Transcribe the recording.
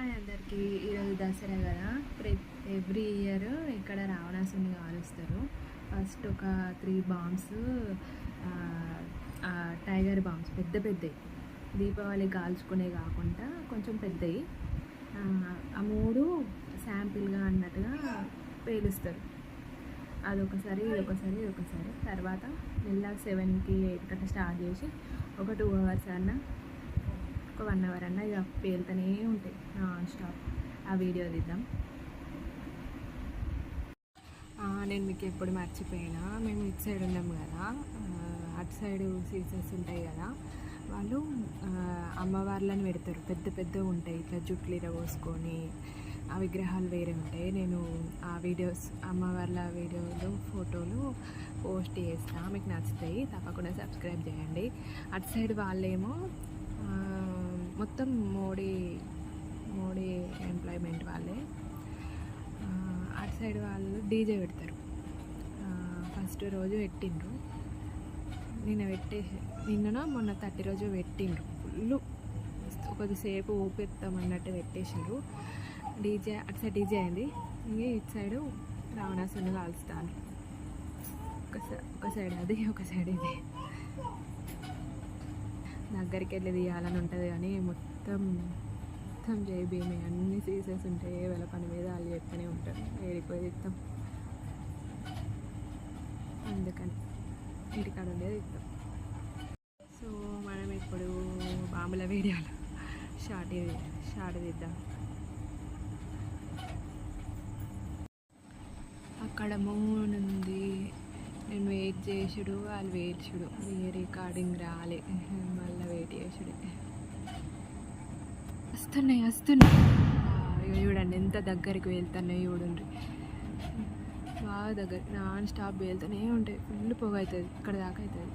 Hi అందరికీ. ఈరోజు దసరా కదా. ఎవ్రీ ఇయర్ ఇక్కడ రావణాసుని కాలుస్తారు. ఫస్ట్ ఒక 3 బాంబ్స్, టైగర్ బాంబ్స్ పెద్ద పెద్దవి, దీపావళి కాల్చుకునే కాకుండా కొంచెం పెద్దవి, ఆ 3 శాంపిల్గా అన్నట్టుగా పేలుస్తారు. అదొకసారి ఇదొకసారి తర్వాత మెల్లగా 7కి 8 గంట స్టార్ట్ చేసి ఒక 2 అవర్స్ అన్న, ఒక 1 అవర్ అన్న ఇక పేలుతూనే ఉంటాయి నాన్ స్టాప్. ఆ వీడియో తీద్దాం. నేను మీకు ఎప్పుడు మర్చిపోయినా, మేము ఇటు సైడ్ ఉన్నాం కదా, అటు సైడ్ సీజన్స్ ఉంటాయి కదా, వాళ్ళు అమ్మవార్లను పెడతారు. పెద్ద పెద్దగా ఉంటాయి, ఇట్లా జుట్లు ఇరగోసుకొని ఆ విగ్రహాలు వేరే ఉంటాయి. నేను ఆ వీడియోస్, అమ్మవార్ల వీడియోలు, ఫోటోలు పోస్ట్ చేస్తాను. మీకు నచ్చుతాయి, తప్పకుండా సబ్స్క్రైబ్ చేయండి. అటు సైడ్ వాళ్ళేమో మొత్తం మోడీ ఎంప్లాయ్మెంట్ వాళ్ళే. అటు సైడ్ వాళ్ళు డీజే పెడతారు. ఫస్ట్ రోజు పెట్టిండ్రు, నిన్ననో మొన్న 30 రోజు పెట్టిండ్రు. ఫుల్ కొద్దిసేపు ఊపిస్తామన్నట్టు పెట్టేసారు. డీజే అటు సైడ్ డీజే అయింది, ఇంక ఇటు సైడు రావణాసుని కాల్స్తాను. ఒక సైడ్ అది, ఒక సైడ్ ఇది. దగ్గరికి వెళ్ళి తీయాలని ఉంటుంది కానీ మొత్తం జై భీమే, అన్ని సీసెస్ ఉంటాయి. వాళ్ళ పని మీద వాళ్ళు చెప్తూనే ఉంటారు, ఏడిపోయి ఇస్తాం. అందుకని ఇంటికాడ ఉండేది ఇస్తాం. సో మనం ఇప్పుడు బాంబుల వీడియోలు షార్ట్ తీద్దాం. అక్కడ మూన్ ఉంది, నేను వెయిట్ చేసుడు, వాళ్ళు వెయిట్ చూడు, రికార్డింగ్ రాలే, మళ్ళీ వెయిట్ చేసుడు. వస్తున్నాయి ఇక చూడండి ఎంత దగ్గరికి వెళ్తున్నాయి చూడండి. బాగా దగ్గర నాన్ స్టాప్ వెళ్తూనే ఉంటాయి. ఫుల్ పొగ అవుతుంది, ఇక్కడ దాకా అవుతుంది.